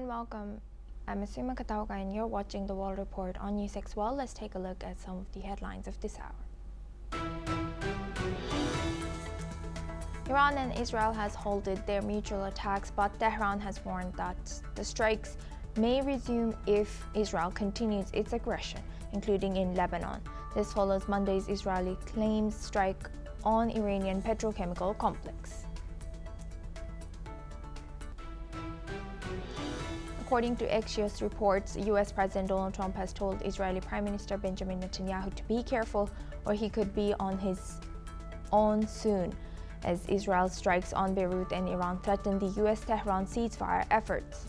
and welcome. I'm Asuma Katauka and you're watching the World Report on NewsX World. Let's take a look at some of the headlines of this hour. Iran and Israel has halted their mutual attacks, but Tehran has warned that the strikes may resume if Israel continues its aggression, including in Lebanon. This follows Monday's Israeli claims strike on Iranian petrochemical complex. According to Axios reports, US President Donald Trump has told Israeli Prime Minister Benjamin Netanyahu to be careful or he could be on his own soon, as Israel's strikes on Beirut and Iran threaten the US-Tehran ceasefire efforts.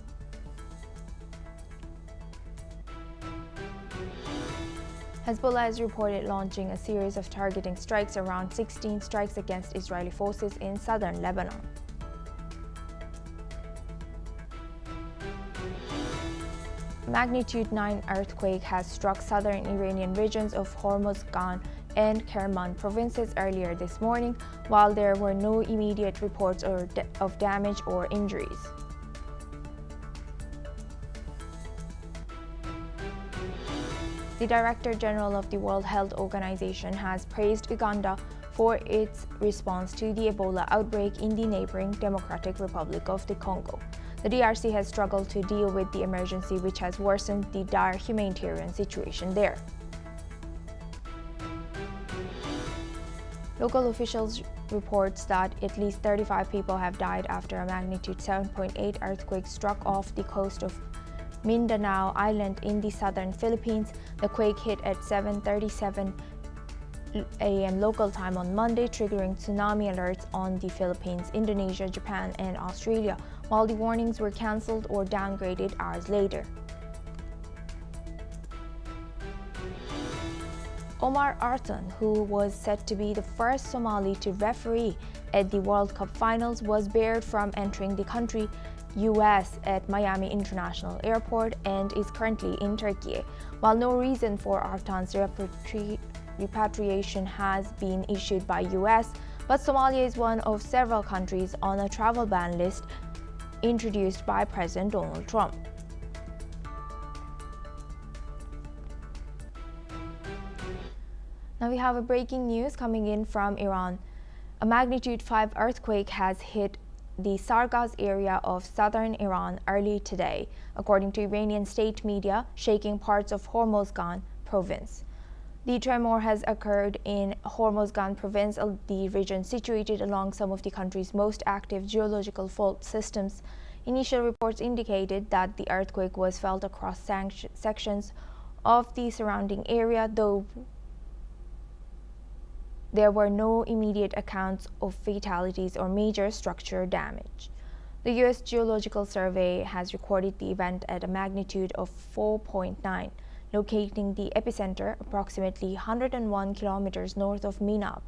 Hezbollah has reported launching a series of targeting strikes, around 16 strikes against Israeli forces in southern Lebanon. A magnitude 9 earthquake has struck southern Iranian regions of Hormozgan and Kerman provinces earlier this morning, while there were no immediate reports of damage or injuries. The Director General of the World Health Organization has praised Uganda for its response to the Ebola outbreak in the neighboring Democratic Republic of the Congo. The DRC has struggled to deal with the emergency, which has worsened the dire humanitarian situation there. Local officials reports that at least 35 people have died after a magnitude 7.8 earthquake struck off the coast of Mindanao Island in the southern Philippines. The quake hit at 7:37 a.m. local time on Monday, triggering tsunami alerts on the Philippines, Indonesia, Japan, and Australia, while the warnings were cancelled or downgraded hours later. Omar Artan, who was set to be the first Somali to referee at the World Cup finals, was barred from entering the country, US, at Miami International Airport and is currently in Turkey. While no reason for Artan's repatriation has been issued by US, but Somalia is one of several countries on a travel ban list introduced by President Donald Trump. Now we have a breaking news coming in from Iran. A magnitude 5 earthquake has hit the Sargaz area of southern Iran early today, according to Iranian state media, shaking parts of Hormozgan province. The tremor has occurred in Hormozgan province, the region situated along some of the country's most active geological fault systems. Initial reports indicated that the earthquake was felt across sections of the surrounding area, though there were no immediate accounts of fatalities or major structure damage. The U.S. Geological Survey has recorded the event at a magnitude of 4.9, locating the epicenter approximately 101 kilometers north of Minab.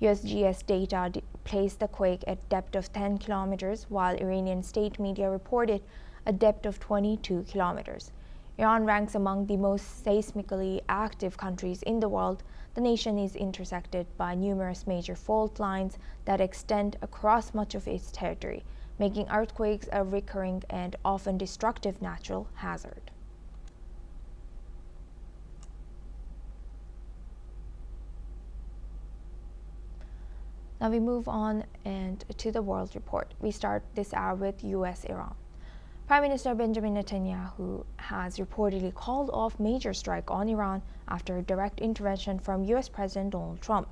USGS data placed the quake at depth of 10 kilometers, while Iranian state media reported a depth of 22 kilometers. Iran ranks among the most seismically active countries in the world. The nation is intersected by numerous major fault lines that extend across much of its territory, making earthquakes a recurring and often destructive natural hazard. Now we move on and to the World Report. We start this hour with US-Iran. Prime Minister Benjamin Netanyahu has reportedly called off major strike on Iran after a direct intervention from US President Donald Trump.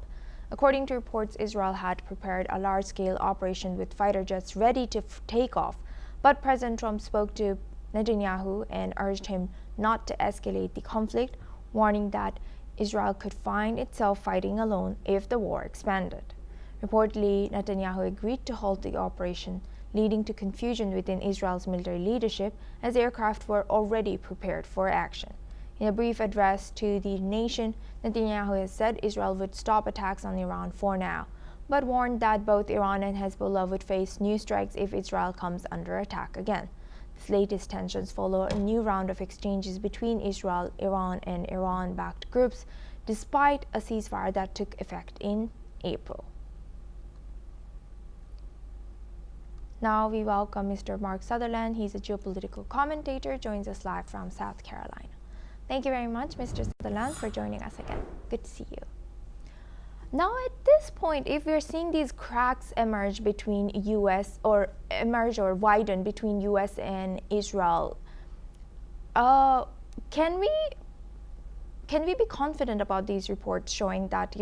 According to reports, Israel had prepared a large-scale operation with fighter jets ready to take off, but President Trump spoke to Netanyahu and urged him not to escalate the conflict, warning that Israel could find itself fighting alone if the war expanded. Reportedly, Netanyahu agreed to halt the operation, leading to confusion within Israel's military leadership as aircraft were already prepared for action. In a brief address to the nation, Netanyahu has said Israel would stop attacks on Iran for now, but warned that both Iran and Hezbollah would face new strikes if Israel comes under attack again. These latest tensions follow a new round of exchanges between Israel, Iran, and Iran-backed groups, despite a ceasefire that took effect in April. Now we welcome Mr. Mark Sutherland. He's a geopolitical commentator, joins us live from South Carolina. Thank you very much, Mr. Sutherland, for joining us again. Good to see you. Now, at this point, if we're seeing these cracks emerge between U.S. or widen between U.S. and Israel, can we be confident about these reports showing that,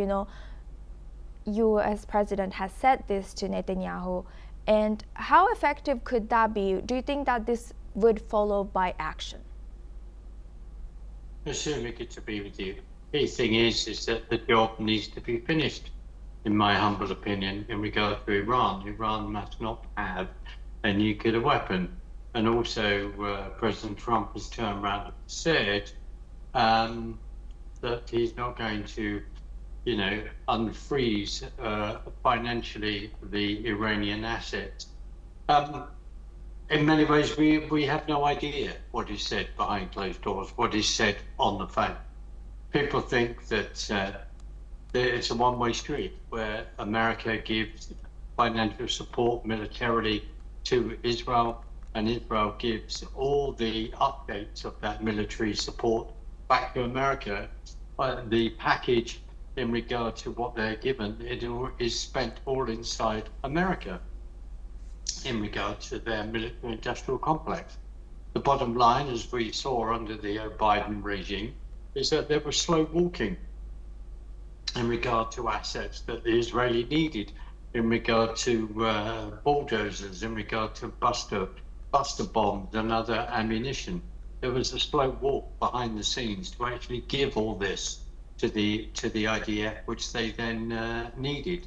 U.S. president has said this to Netanyahu, and how effective could that be? Do you think that this would follow by action? Assuming it to be with you. The thing is that the job needs to be finished, in my humble opinion, in regard to Iran. Iran must not have a nuclear weapon. And also, President Trump has turned around and said that he's not going to, unfreeze financially the Iranian assets. In many ways, we have no idea what is said behind closed doors, what is said on the phone. People think that it's a one-way street where America gives financial support militarily to Israel, and Israel gives all the updates of that military support back to America. The package in regard to what they're given, it is spent all inside America in regard to their military industrial complex. The bottom line, as we saw under the Biden regime, is that they were slow walking in regard to assets that the Israeli needed, in regard to bulldozers, in regard to buster bombs and other ammunition. There was a slow walk behind the scenes to actually give all this to the IDF, which they then needed.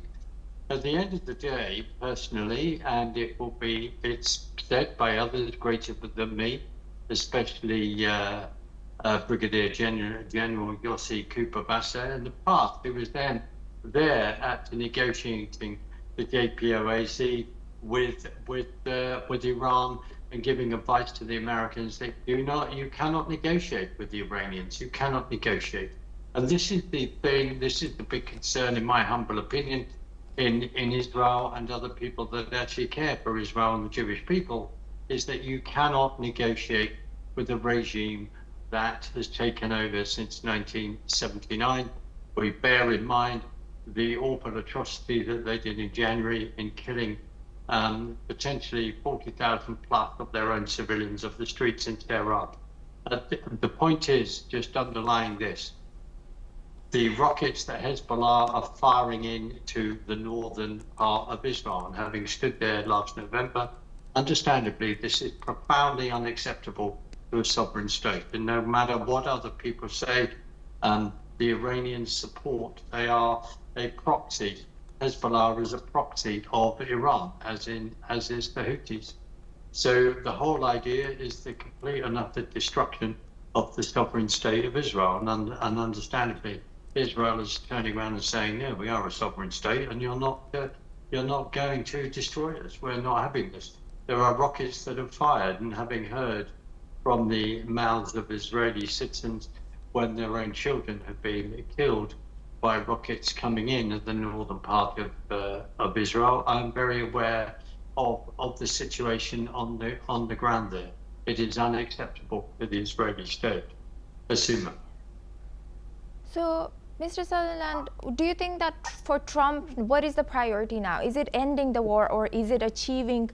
At the end of the day, personally, and it's said by others greater than me, especially Brigadier General Yossi Cooper Bassa. In the past, he was then there at negotiating the JPOAC with Iran and giving advice to the Americans that you cannot negotiate with the Iranians. You cannot negotiate. And this is the thing. This is the big concern, in my humble opinion, in Israel and other people that actually care for Israel and the Jewish people, is that you cannot negotiate with a regime that has taken over since 1979. We bear in mind the awful atrocity that they did in January in killing potentially 40,000 plus of their own civilians of the streets in Tehran. The point is, just underlying this, the rockets that Hezbollah are firing into the northern part of Israel, and having stood there last November, understandably, this is profoundly unacceptable to a sovereign state. And no matter what other people say, the Iranians support, they are a proxy. Hezbollah is a proxy of Iran, as is the Houthis. So the whole idea is the complete and utter destruction of the sovereign state of Israel. And understandably, Israel is turning around and saying, yeah, we are a sovereign state, and you're not going to destroy us. We're not having this. There are rockets that have fired, and having heard from the mouths of Israeli citizens when their own children have been killed by rockets coming in at the northern part of Israel, I'm very aware of the situation on the ground there. It is unacceptable for the Israeli state. Assuma. So, Mr. Sutherland, do you think that for Trump, what is the priority now? Is it ending the war, or is it achieving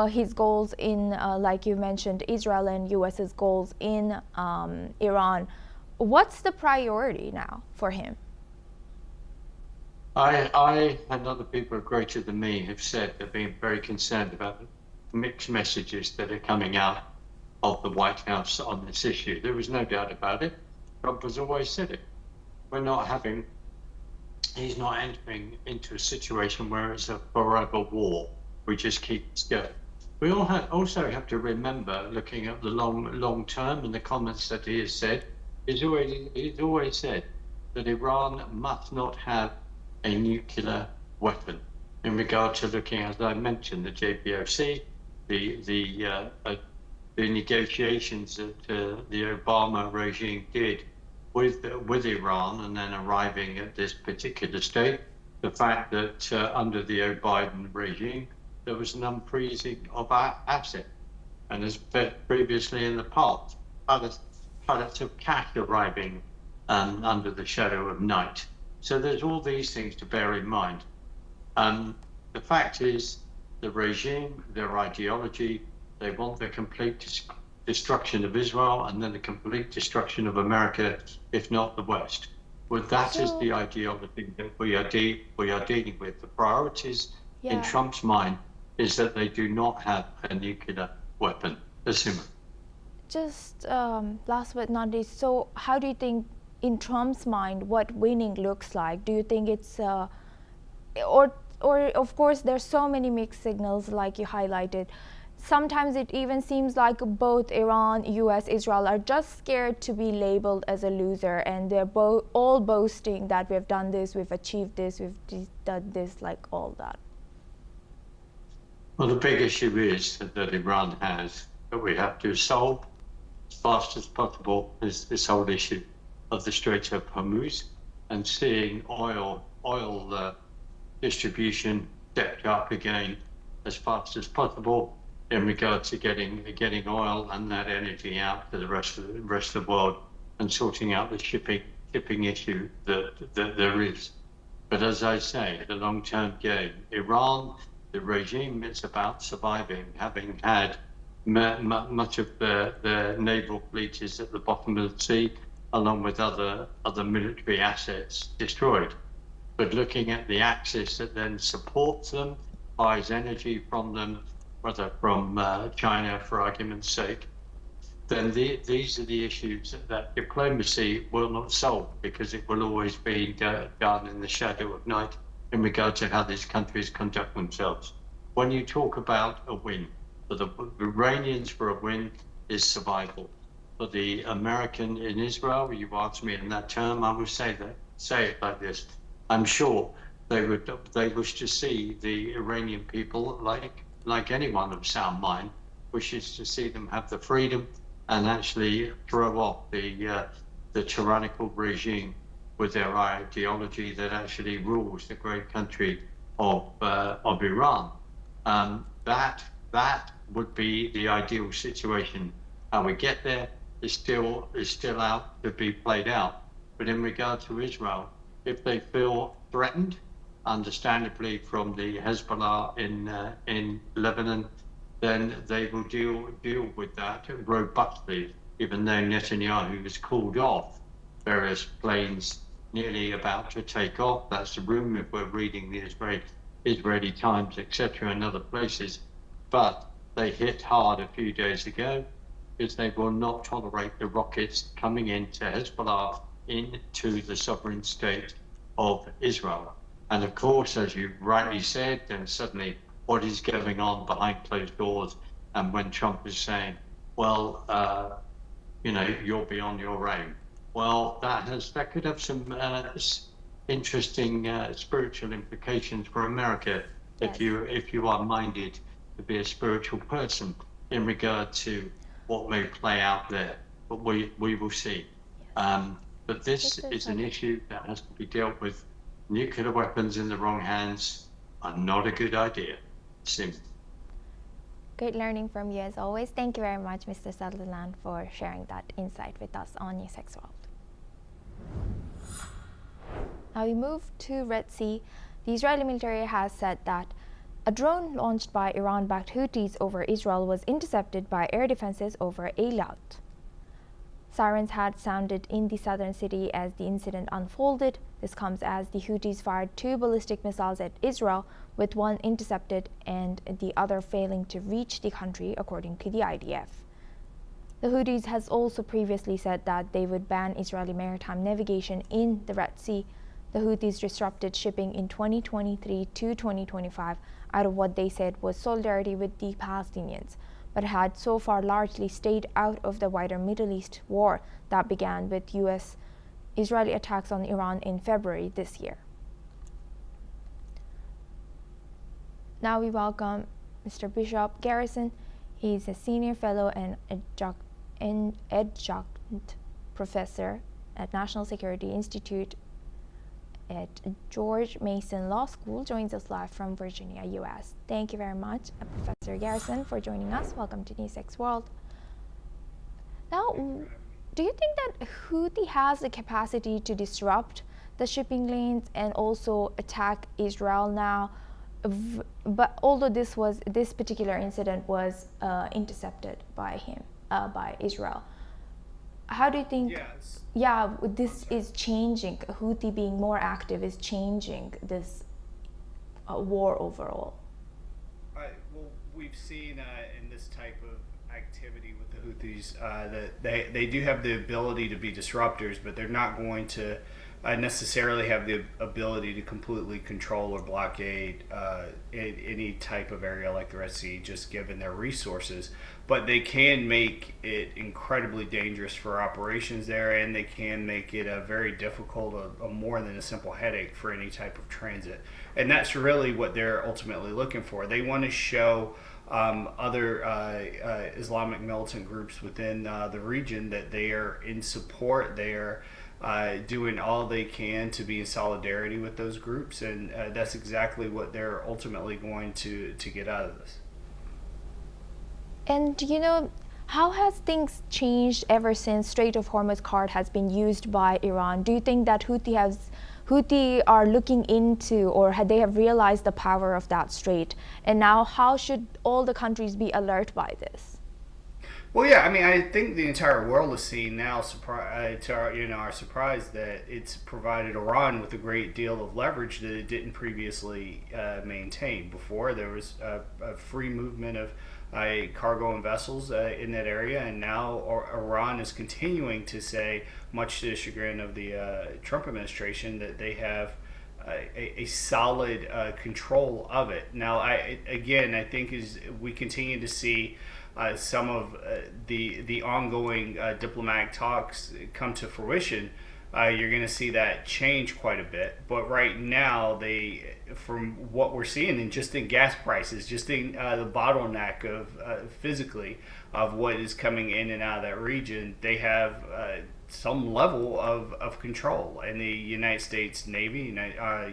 his goals in, like you mentioned, Israel and US's goals in Iran? What's the priority now for him? I and other people greater than me have said they've been very concerned about the mixed messages that are coming out of the White House on this issue. There was no doubt about it. Trump has always said it. He's not entering into a situation where it's a forever war. We just keep going. We also have to remember, looking at the long term and the comments that he has said, he's always said that Iran must not have a nuclear weapon. In regard to looking, as I mentioned, the JPOC, the negotiations that the Obama regime did with Iran, and then arriving at this particular state, the fact that under the Biden regime, there was an unfreezing of our asset. And as previously in the past, pallets of cash arriving under the shadow of night. So there's all these things to bear in mind. The fact is, the regime, their ideology, they want the complete destruction of Israel and then the complete destruction of America, if not the West. Well, that is the ideology that we are dealing with. The priorities in Trump's mind is that they do not have a nuclear weapon. Assuming. Just last but not least, so how do you think, in Trump's mind, what winning looks like? Do you think it's, or of course, there's so many mixed signals like you highlighted. Sometimes it even seems like both Iran, US, Israel are just scared to be labeled as a loser, and they're all boasting that we've done this, we've achieved this, we've done this, like all that. Well, the big issue is that Iran has, that we have to solve as fast as possible, is this whole issue of the Strait of Hormuz and seeing oil distribution stepped up again as fast as possible in regard to getting oil and that energy out to the rest of the world and sorting out the shipping issue that there is. But as I say, the long-term game, Iran, the regime, it's about surviving, having had much of the naval fleet is at the bottom of the sea, along with other military assets destroyed. But looking at the axis that then supports them, buys energy from them, whether from China, for argument's sake, then these are the issues that diplomacy will not solve, because it will always be done in the shadow of night in regard to how these countries conduct themselves. When you talk about a win, for the Iranians, for a win is survival. For the American in Israel, you asked me in that term, I would say it like this. I'm sure they wish to see the Iranian people, like anyone of sound mind, wishes to see them have the freedom and actually throw off the tyrannical regime with their ideology that actually rules the great country of Iran. That would be the ideal situation. How we get there is still out to be played out. But in regard to Israel, if they feel threatened, understandably from the Hezbollah in Lebanon, then they will deal with that robustly, even though Netanyahu has called off various planes nearly about to take off. That's the rumor if we're reading the Israeli Times, etc., and other places. But they hit hard a few days ago, because they will not tolerate the rockets coming into Hezbollah into the sovereign state of Israel. And of course, as you rightly said, then suddenly what is going on behind closed doors, and when Trump is saying, well, you'll be on your own. Well, that could have some interesting spiritual implications for America, yes, if you are minded to be a spiritual person in regard to what may play out there. But we will see. Yes. But this is an issue that has to be dealt with. Nuclear weapons in the wrong hands are not a good idea. Simple. Great learning from you as always. Thank you very much, Mr. Sutherland, for sharing that insight with us on NewsX World. Now we move to Red Sea. The Israeli military has said that a drone launched by Iran-backed Houthis over Israel was intercepted by air defenses over Eilat. Sirens had sounded in the southern city as the incident unfolded. This comes as the Houthis fired 2 ballistic missiles at Israel, with one intercepted and the other failing to reach the country, according to the IDF. The Houthis has also previously said that they would ban Israeli maritime navigation in the Red Sea. The Houthis disrupted shipping in 2023 to 2025 out of what they said was solidarity with the Palestinians, but had so far largely stayed out of the wider Middle East war that began with US-Israeli attacks on Iran in February this year. Now we welcome Mr. Bishop Garrison. He's a senior fellow and adjunct professor at National Security Institute at George Mason Law School, joins us live from Virginia, U.S. Thank you very much, Professor Garrison, for joining us. Welcome to NewsX World. Now, do you think that Houthi has the capacity to disrupt the shipping lanes and also attack Israel now? But although this particular incident was intercepted by Israel, how do you think? Yes. Yeah, this is changing. Houthi being more active is changing this war overall. Well, we've seen in this type of activity with the Houthis that they do have the ability to be disruptors, but they're not going to necessarily have the ability to completely control or blockade any type of area like the Red Sea, just given their resources. But they can make it incredibly dangerous for operations there, and they can make it very difficult, a more than a simple headache for any type of transit. And that's really what they're ultimately looking for. They want to show other Islamic militant groups within the region that they are in support. They are doing all they can to be in solidarity with those groups, and that's exactly what they're ultimately going to get out of this. And how has things changed ever since Strait of Hormuz card has been used by Iran? Do you think that Houthi are looking into, or they have realized the power of that strait? And now how should all the countries be alert by this? Well, yeah, I mean, I think the entire world is seeing now, our surprise, that it's provided Iran with a great deal of leverage that it didn't previously maintain. Before, there was a free movement of cargo and vessels in that area, and now Iran is continuing to say, much to the chagrin of the Trump administration, that they have a solid control of it. Now, I think as we continue to see some of the ongoing diplomatic talks come to fruition, you're going to see that change quite a bit. But right now, from what we're seeing, and just in gas prices, just in the bottleneck of physically of what is coming in and out of that region, they have some level of control. And the United States Navy,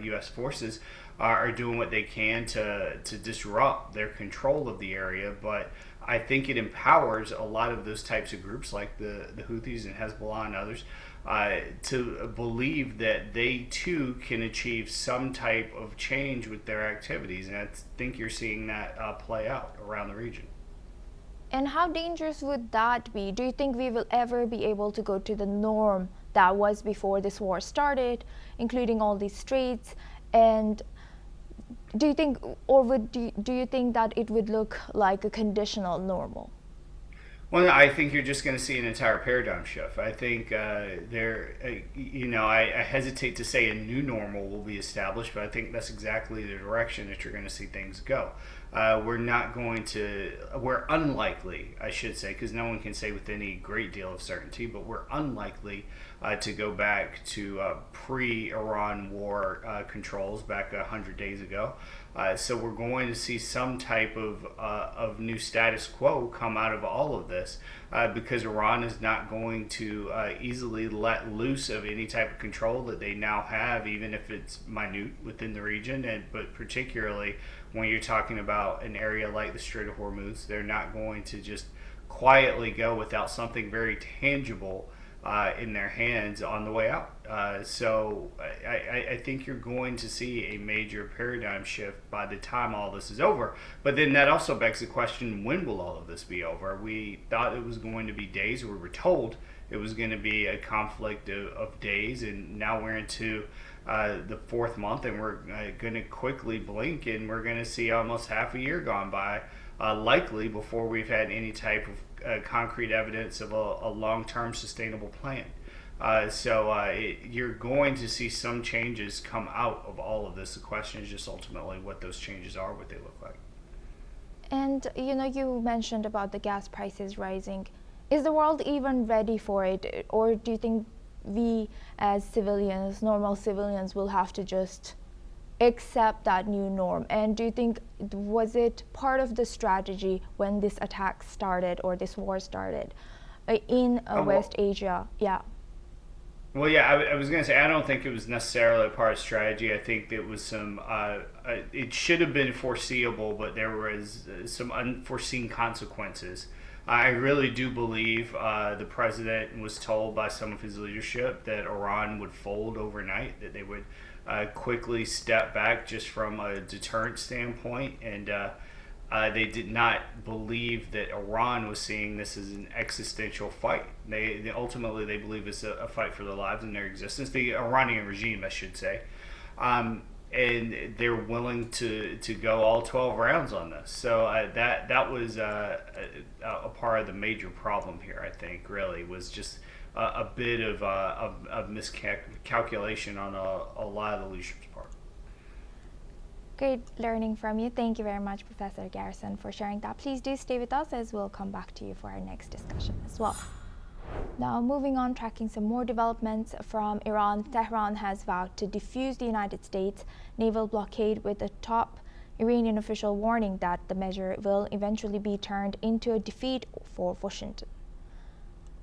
U.S. forces are doing what they can to disrupt their control of the area. But I think it empowers a lot of those types of groups like the Houthis and Hezbollah and others to believe that they too can achieve some type of change with their activities. And I think you're seeing that play out around the region. And how dangerous would that be? Do you think we will ever be able to go to the norm that was before this war started, including all these straits? And do you think, or do you think that it would look like a conditional normal? Well, I think you're just going to see an entire paradigm shift. I think I hesitate to say a new normal will be established, but I think that's exactly the direction that you're going to see things go. We're unlikely, I should say, because no one can say with any great deal of certainty, but we're unlikely to go back to pre-Iran war controls back 100 days ago. So we're going to see some type of new status quo come out of all of this, because Iran is not going to easily let loose of any type of control that they now have, even if it's minute within the region. But particularly when you're talking about an area like the Strait of Hormuz, they're not going to just quietly go without something very tangible in their hands on the way out. So I think you're going to see a major paradigm shift by the time all this is over. But then that also begs the question, when will all of this be over? We thought it was going to be days. We were told it was going to be a conflict of days, and now we're into the fourth month, and we're going to quickly blink, and we're going to see almost half a year gone by, likely before we've had any type of concrete evidence of a long-term sustainable plan. You're going to see some changes come out of all of this. The question is just ultimately what those changes are, what they look like. And you mentioned about the gas prices rising. Is the world even ready for it, or do you think we as civilians, normal civilians, will have to just accept that new norm? And do you think, was it part of the strategy when this attack started or this war started in West Asia? Yeah. Well, yeah, I was going to say I don't think it was necessarily a part of strategy. I think it was some. It should have been foreseeable, but there was some unforeseen consequences. I really do believe the president was told by some of his leadership that Iran would fold overnight, that they would quickly step back just from a deterrent standpoint, and they did not believe that Iran was seeing this as an existential fight. They ultimately they believe it's a fight for their lives and their existence. The Iranian regime, I should say, and they're willing to go all 12 rounds on this. So that was a part of the major problem here. I think really was just a bit of miscalculation on a lot of the leadership's part. Great learning from you. Thank you very much, Professor Garrison, for sharing that. Please do stay with us as we'll come back to you for our next discussion as well. Now, moving on, tracking some more developments from Iran. Tehran has vowed to defuse the United States naval blockade, with a top Iranian official warning that the measure will eventually be turned into a defeat for Washington.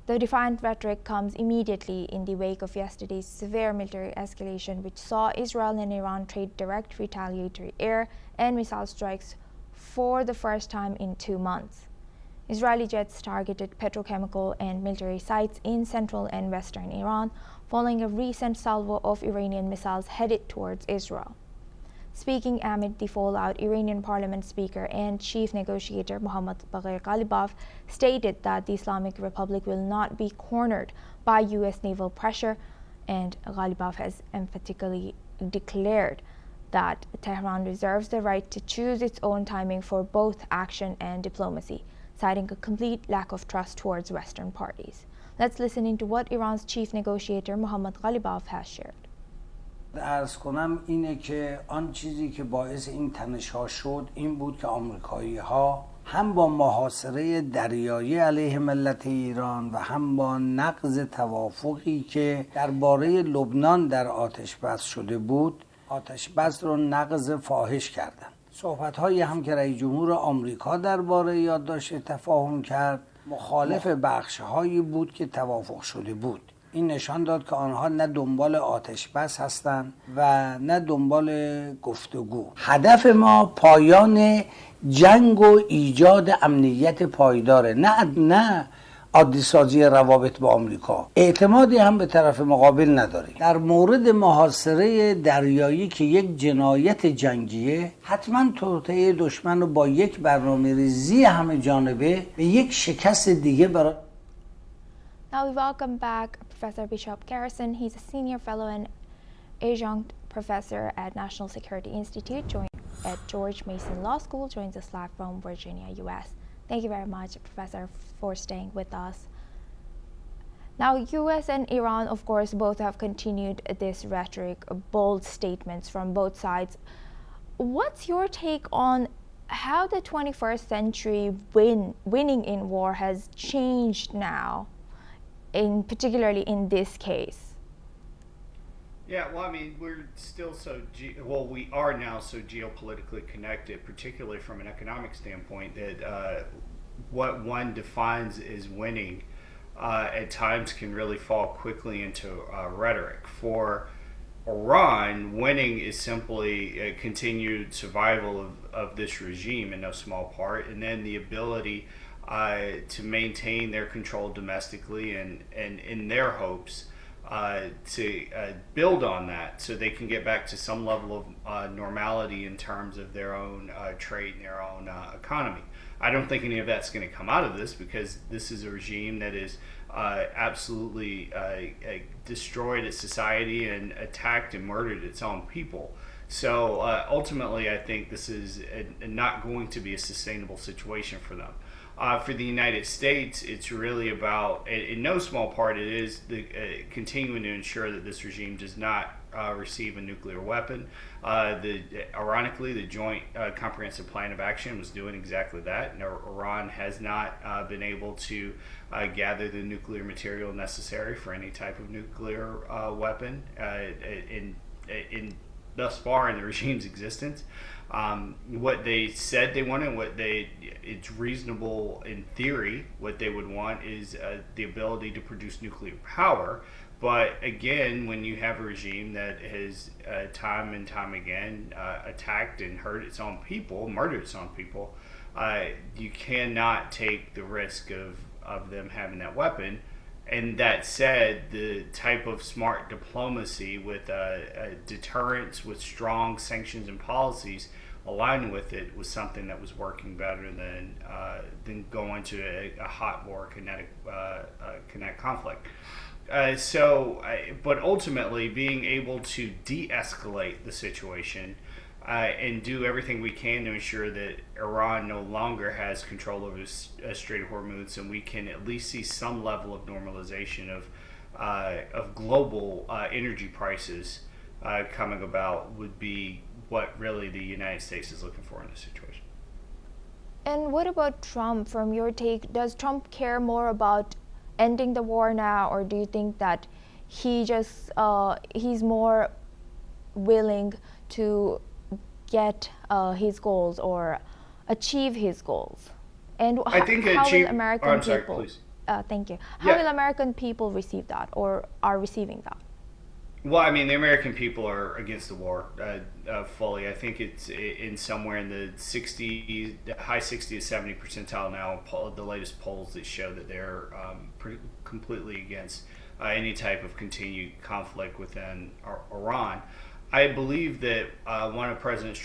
The defiant rhetoric comes immediately in the wake of yesterday's severe military escalation, which saw Israel and Iran trade direct retaliatory air and missile strikes for the first time in 2 months. Israeli jets targeted petrochemical and military sites in central and western Iran, following a recent salvo of Iranian missiles headed towards Israel. Speaking amid the fallout, Iranian parliament speaker and chief negotiator Mohammad Bagher Ghalibaf stated that the Islamic Republic will not be cornered by U.S. naval pressure, and Ghalibaf has emphatically declared that Tehran reserves the right to choose its own timing for both action and diplomacy, citing a complete lack of trust towards Western parties. Let's listen into what Iran's chief negotiator Mohammad Ghalibaf has shared. عرض کنم اینه که آن چیزی که باعث این تنش‌ها شد این بود که آمریکایی‌ها هم با محاصره دریایی علیه ملت ایران و هم با نقض توافقی که درباره لبنان در آتش بس شده بود آتش بس رو نقض فاحش کردند. صحبت‌هایی هم که رئیس جمهور آمریکا درباره یادداشت تفاهم کرد مخالف بخش‌هایی بود که توافق شده بود. این نشان داد که آنها نه دنبال آتش بس هستند و نه دنبال گفتگو. هدف ما پایان جنگ و ایجاد امنیت پایداره، نه عادی‌سازی روابط با آمریکا. اعتمادی هم به طرف مقابل نداریم. در مورد محاصره دریایی که یک جنایت جنگیه، حتما توطئه دشمن رو با یک برنامه‌ریزی همه جانبه به یک شکست دیگه برای Now we welcome back Professor Bishop Garrison. He's a senior fellow and adjunct professor at National Security Institute at George Mason Law School. Joins us live from Virginia, U.S. Thank you very much, Professor, for staying with us. Now, U.S. and Iran, of course, both have continued this rhetoric, bold statements from both sides. What's your take on how the 21st century winning in war has changed now? Particularly in this case? Yeah, well, I mean, we're still we are now so geopolitically connected, particularly from an economic standpoint, that what one defines as winning at times can really fall quickly into rhetoric. For Iran, winning is simply a continued survival of this regime in no small part, and then the ability to maintain their control domestically and in their hopes to build on that so they can get back to some level of normality in terms of their own trade and their own economy. I don't think any of that's going to come out of this, because this is a regime that is absolutely destroyed its society and attacked and murdered its own people. So ultimately, I think this is not going to be a sustainable situation for them. For the United States, it's really about, in no small part, it is continuing to ensure that this regime does not receive a nuclear weapon. Ironically, the Joint Comprehensive Plan of Action was doing exactly that. Iran has not been able to gather the nuclear material necessary for any type of nuclear weapon in thus far in the regime's existence. What they said they wanted, it's reasonable in theory, what they would want is the ability to produce nuclear power, But again, when you have a regime that has time and time again attacked and hurt its own people, murdered its own people, you cannot take the risk of them having that weapon. And that said, the type of smart diplomacy with deterrence, with strong sanctions and policies aligned with it, was something that was working better than going to a hot war kinetic conflict. But ultimately, being able to de-escalate the situation and do everything we can to ensure that Iran no longer has control over the Strait of Hormuz, and we can at least see some level of normalization of global energy prices coming about, would be what really the United States is looking for in this situation. And what about Trump? From your take, does Trump care more about ending the war now, or do you think that he's more willing to get his goals or achieve his goals? And I think how will American people? Thank you. How will American people receive that, or are receiving that? Well, I mean, the American people are against the war fully. I think it's in somewhere in the high 60 to 70 percentile now. The latest polls that show that they're completely against any type of continued conflict within Iran. I believe that one of President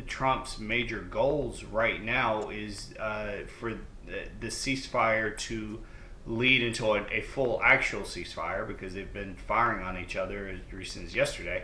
Trump's major goals right now is for the ceasefire to lead into a full actual ceasefire, because they've been firing on each other as recent as yesterday.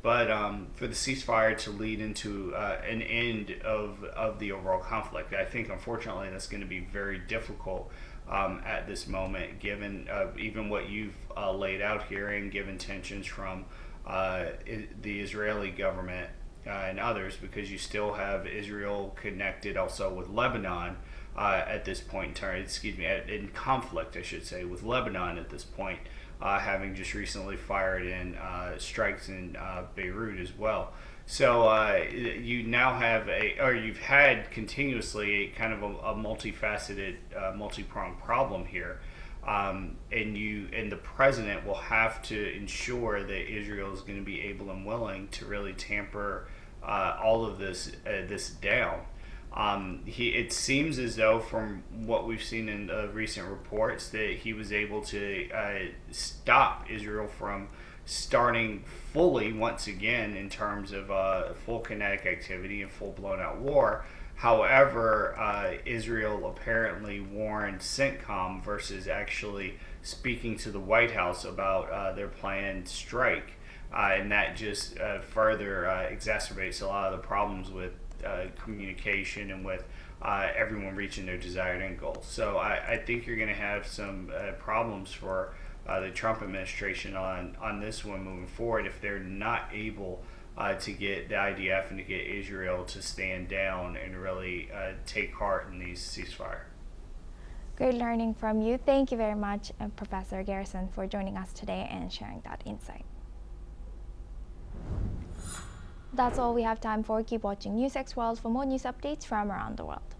But for the ceasefire to lead into an end of the overall conflict. I think, unfortunately, that's going to be very difficult at this moment, given even what you've laid out here, and given tensions from the Israeli government and others, because you still have Israel connected also with Lebanon at this point in time, in conflict, I should say, with Lebanon at this point, having just recently fired in strikes in Beirut as well. So you now have you've had continuously a kind of a multifaceted, multi-pronged problem here. And the president will have to ensure that Israel is going to be able and willing to really tamper all of this down. It seems as though, from what we've seen in recent reports, that he was able to stop Israel from starting fully once again in terms of full kinetic activity and full blown out war. However, Israel apparently warned CENTCOM versus actually speaking to the White House about their planned strike. And that just further exacerbates a lot of the problems with communication and with everyone reaching their desired end goals. So I think you're going to have some problems for the Trump administration on this one moving forward, if they're not able to get the IDF and to get Israel to stand down and really take heart in these ceasefire. Great learning from you. Thank you very much, Professor Garrison, for joining us today and sharing that insight. That's all we have time for. Keep watching NewsX World for more news updates from around the world.